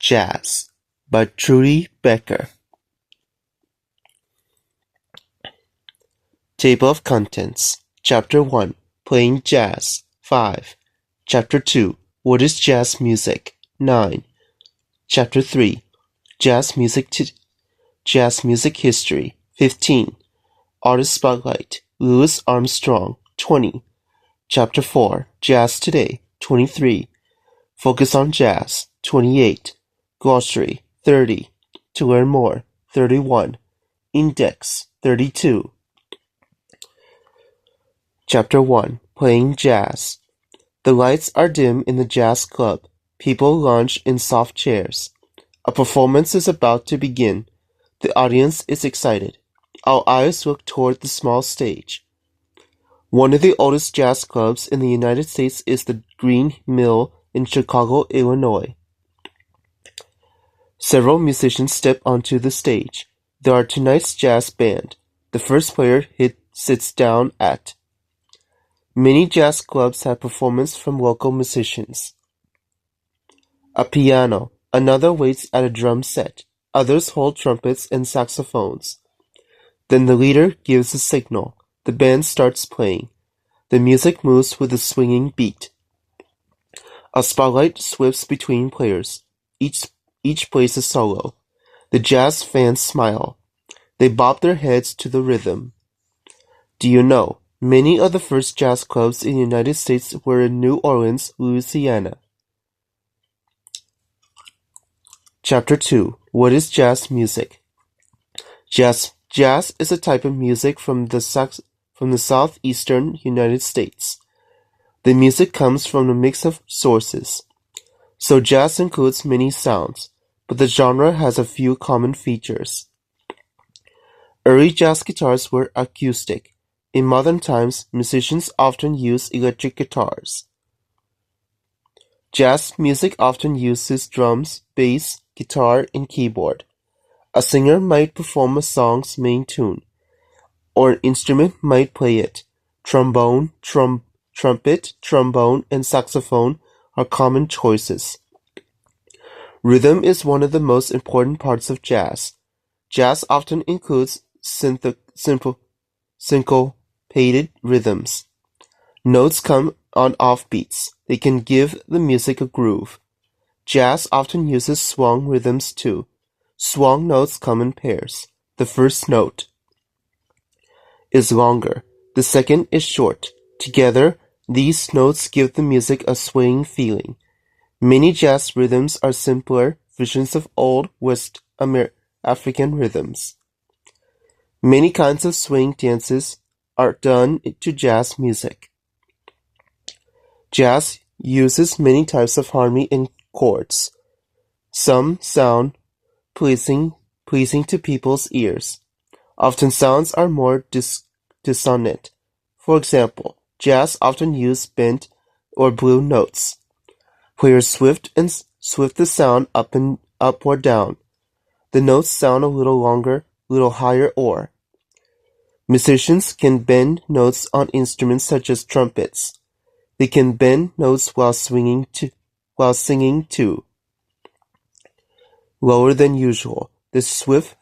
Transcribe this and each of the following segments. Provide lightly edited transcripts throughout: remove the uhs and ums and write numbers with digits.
Jazz by Trudy Becker. Table of Contents. Chapter 1. Playing Jazz. 5. Chapter 2. What is jazz music? 9. Chapter 3. Jazz music history. 15. Artist Spotlight. Louis Armstrong. 20. Chapter 4. Jazz Today. 23. Focus on Jazz. 28. Glossary. 30. To learn more. 31. Index. 32. Chapter 1. Playing Jazz. The lights are dim in the jazz club. People lounge in soft chairs. A performance is about to begin. The audience is excited. Our eyes look toward the small stage. One of the oldest jazz clubs in the United States is the Green Mill in Chicago, Illinois. Several musicians step onto the stage. There are tonight's jazz band. The first player sits down at. Many jazz clubs have performance from local musicians. A piano. Another waits at a drum set. Others hold trumpets and saxophones. Then the leader gives a signal. The band starts playing. The music moves with a swinging beat. A spotlight swifts between players. Each plays a solo. The jazz fans smile. They bob their heads to the rhythm. Do you know, many of the first jazz clubs in the United States were in New Orleans, Louisiana. Chapter 2. What is jazz music? Jazz is a type of music from the southeastern United States. The music comes from a mix of sources. So jazz includes many sounds, but the genre has a few common features. Early jazz guitars were acoustic. In modern times, musicians often use electric guitars. Jazz music often uses drums, bass, guitar, and keyboard. A singer might perform a song's main tune, or an instrument might play it. Trombone, trumpet, trombone, and saxophone are common choices. Rhythm is one of the most important parts of jazz. Jazz often includes syncopated rhythms. Notes come on offbeats. They can give the music a groove. Jazz often uses swung rhythms too. Swung notes come in pairs. The first note is longer. The second is short. Together, these notes give the music a swaying feeling. Many jazz rhythms are simpler versions of old West African rhythms. Many kinds of swing dances are done to jazz music. Jazz uses many types of harmony and chords. Some sound pleasing to people's ears. Often sounds are more dissonant. For example, jazz often use bent or blue notes. Players swift the sound up or down. The notes sound a little longer, little higher or. Musicians can bend notes on instruments such as trumpets. They can bend notes while singing too. Lower than usual. The shift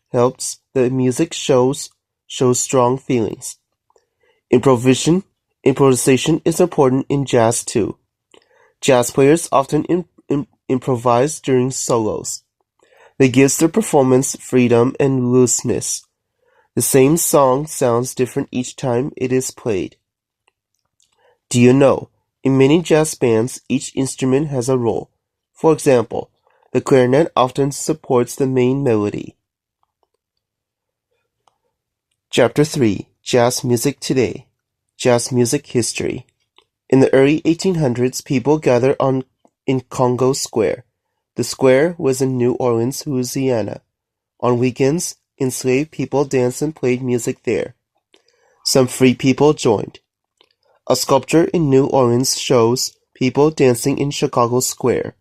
helps the music shows strong feelings. Improvisation is important in jazz too. Jazz players often improvise during solos. They gives their performance freedom and looseness. The same song sounds different each time it is played. Do you know, in many jazz bands, each instrument has a role. For example, the clarinet often supports the main melody. Chapter 3. Jazz Music Today. Jazz Music History. In the early 1800s, people gathered in Congo Square. The square was in New Orleans, Louisiana. On weekends, enslaved people danced and played music there. Some free people joined. A sculpture in New Orleans shows people dancing in Chicago Square.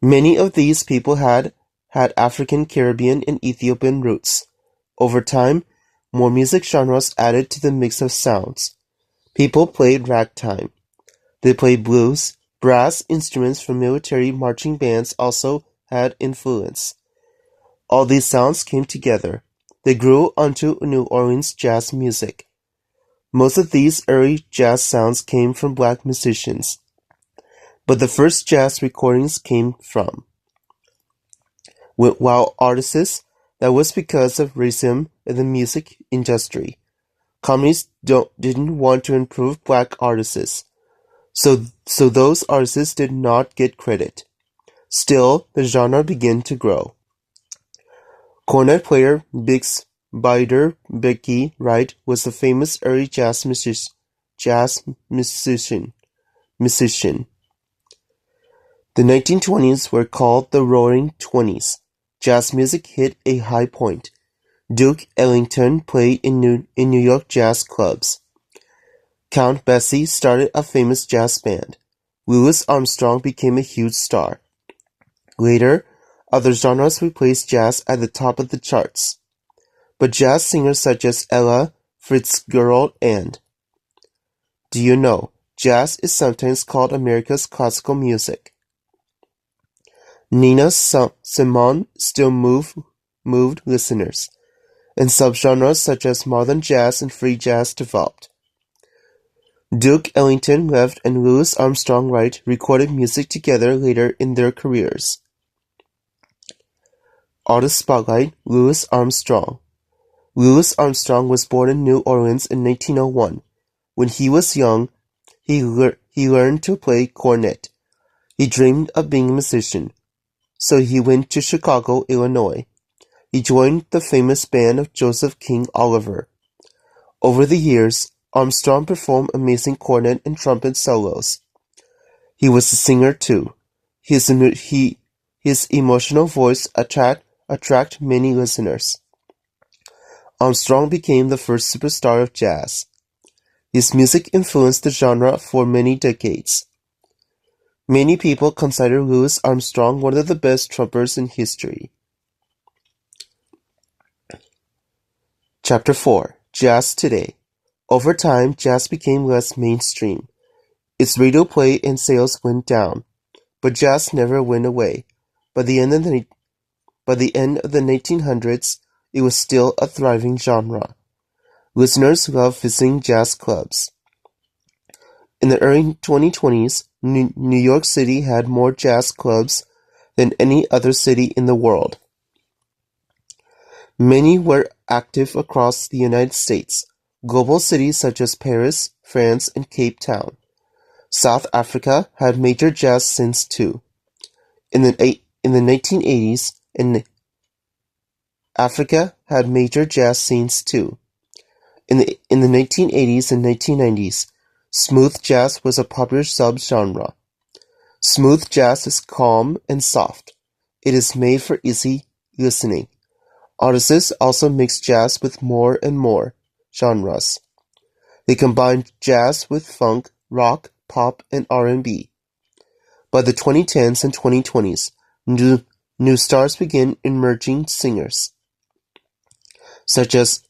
Many of these people had African, Caribbean, and Ethiopian roots. Over time, more music genres added to the mix of sounds. People played ragtime. They played blues, Brass instruments from military marching bands also had influence. All these sounds came together. They grew onto New Orleans jazz music. Most of these early jazz sounds came from black musicians, but the first jazz recordings came from while artists. That was because of racism in the music industry. Companies didn't want to improve black artists, so those artists did not get credit. Still, the genre began to grow. Cornet player Bix Beider Becky Wright was a famous early jazz musician. The 1920s were called the Roaring Twenties. Jazz music hit a high point. Duke Ellington played in New York jazz clubs. Count Basie started a famous jazz band. Louis Armstrong became a huge star. Later, other genres replaced jazz at the top of the charts. But jazz singers such as Ella Fitzgerald and do you know, jazz is sometimes called America's classical music. Nina Simone still moved listeners, and subgenres such as modern jazz and free jazz developed. Duke Ellington left and Louis Armstrong Wright recorded music together later in their careers. Artist Spotlight: Louis Armstrong. Louis Armstrong was born in New Orleans in 1901. When he was young, he learned to play cornet. He dreamed of being a musician, so he went to Chicago, Illinois. He joined the famous band of Joseph King Oliver. Over the years, Armstrong performed amazing cornet and trumpet solos. He was a singer too. His emotional voice attract many listeners. Armstrong became the first superstar of jazz. His music influenced the genre for many decades. Many people consider Louis Armstrong one of the best trumpeters in history. Chapter 4: Jazz Today. Over time, jazz became less mainstream. Its radio play and sales went down, but jazz never went away. By the end of the 1900s, it was still a thriving genre. Listeners loved visiting jazz clubs. In the early 2020s, New York City had more jazz clubs than any other city in the world. Many were active across the United States. Global cities such as Paris, France, and Cape Town. South Africa had major jazz scenes too. In the 1980s, Africa had major jazz scenes too. In the 1980s and 1990s, smooth jazz was a popular subgenre. Smooth jazz is calm and soft. It is made for easy listening. Artists also mix jazz with more and more genres. They combine jazz with funk, rock, pop, and R&B. By the 2010s and 2020s, new stars began emerging singers, such as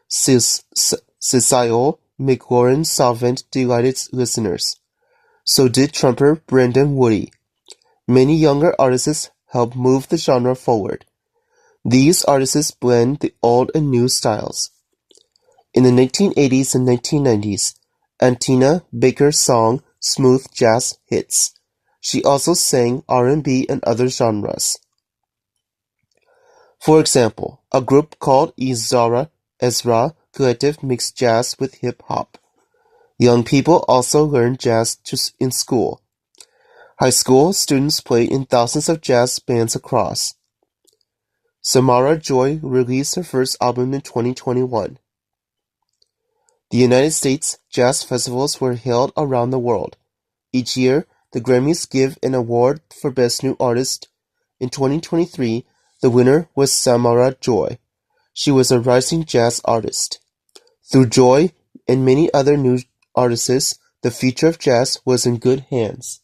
Cecile McLaurin-Salvant delighted listeners. So did trumpeter Brandon Woody. Many younger artists helped move the genre forward. These artists blend the old and new styles. In the 1980s and 1990s, Antina Baker sang smooth jazz hits. She also sang R&B and other genres. For example, a group called Ezra Collective mixed jazz with hip-hop. Young people also learned jazz in school. High school students played in thousands of jazz bands across. Samara Joy released her first album in 2021. The United States jazz festivals were held around the world. Each year, the Grammys give an award for Best New Artist. In 2023, the winner was Samara Joy. She was a rising jazz artist. Through Joy and many other new artists, the future of jazz was in good hands.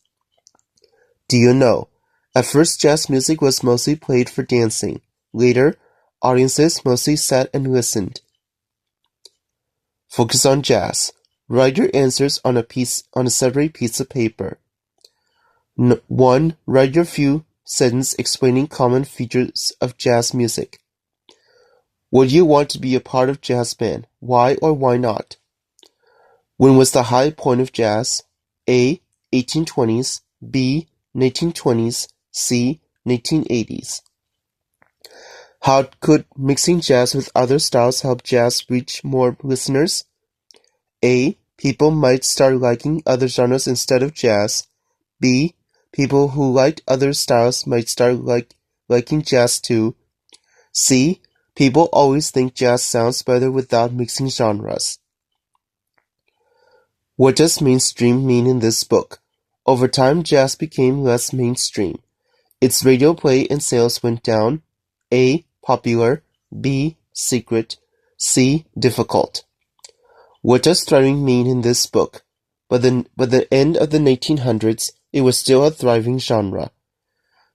Do you know? At first, jazz music was mostly played for dancing. Later, audiences mostly sat and listened. Focus on jazz. Write your answers on a separate piece of paper. 1. Write your few sentences explaining common features of jazz music. Would you want to be a part of jazz band? Why or why not? When was the high point of jazz? A. 1820s, B. 1920s, C. 1980s. How could mixing jazz with other styles help jazz reach more listeners? A. People might start liking other genres instead of jazz. B. People who liked other styles might start liking jazz too. C. People always think jazz sounds better without mixing genres. What does mainstream mean in this book? Over time, jazz became less mainstream. Its radio play and sales went down. A. Popular. B. Secret. C. Difficult. What does thriving mean in this book? By the end of the 1900s, it was still a thriving genre.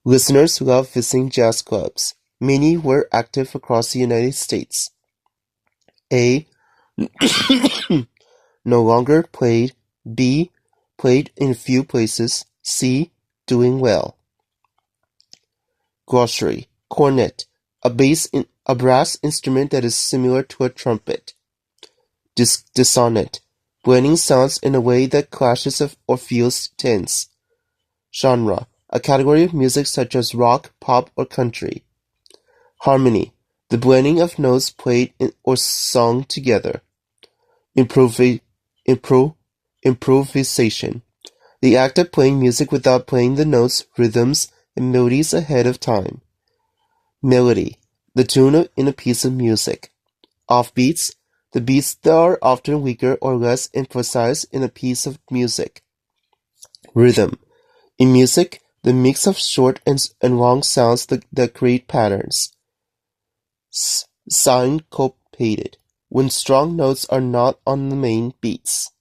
Listeners loved visiting jazz clubs. Many were active across the United States. A. No longer played. B. Played in a few places. C. Doing well. Glossary. Cornet. A brass instrument that is similar to a trumpet. Dissonant. Blending sounds in a way that clashes or feels tense. Genre. A category of music such as rock, pop, or country. Harmony. The blending of notes played or sung together. Improvisation. The act of playing music without playing the notes, rhythms, and melodies ahead of time. Melody. The tune in a piece of music. Offbeats. The beats that are often weaker or less emphasized in a piece of music. Rhythm. In music, the mix of short and long sounds that create patterns. Syncopated. When strong notes are not on the main beats.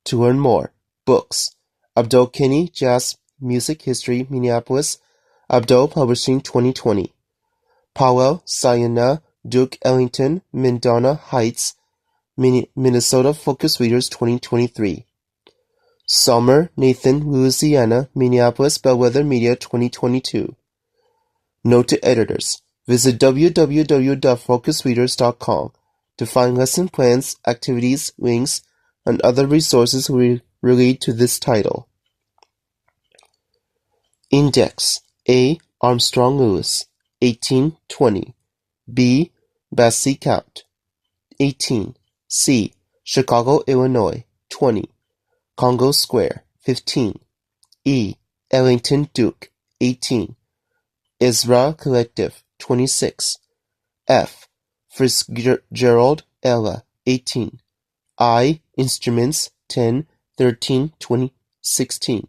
To learn more. Books. Abdul Kinney, Jazz Music History, Minneapolis. Abdul Publishing, 2020. Powell, Sienna, Duke Ellington, Mendana Heights, Minnesota Focus Readers, 2023. Sommer, Nathan, Louisiana, Minneapolis Bellwether Media, 2022. Note to editors. Visit www.focusreaders.com to find lesson plans, activities, links, and other resources related to this title. Index. A. Armstrong Lewis, 1820. B. Bessie Count, 18. C. Chicago, Illinois, 20. Congo Square, 15. E. Ellington Duke, 18. Ezra Collective, 26. F. Fitzgerald Ella, 18. I. Instruments, 10, 13, 2016.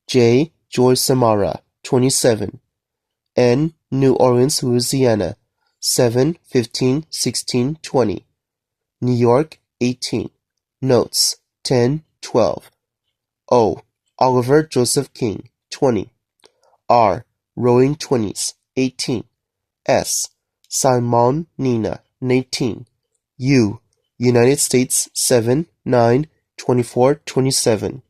J. George Samara, 27. N. New Orleans, Louisiana, 7, 15, 16, 20. New York, 18. Notes, 10, 12. O. Oliver Joseph King, 20. R. Roaring Twenties, 18. S. Simon Nina, 19. U. United States, 7, 9, 24, 27.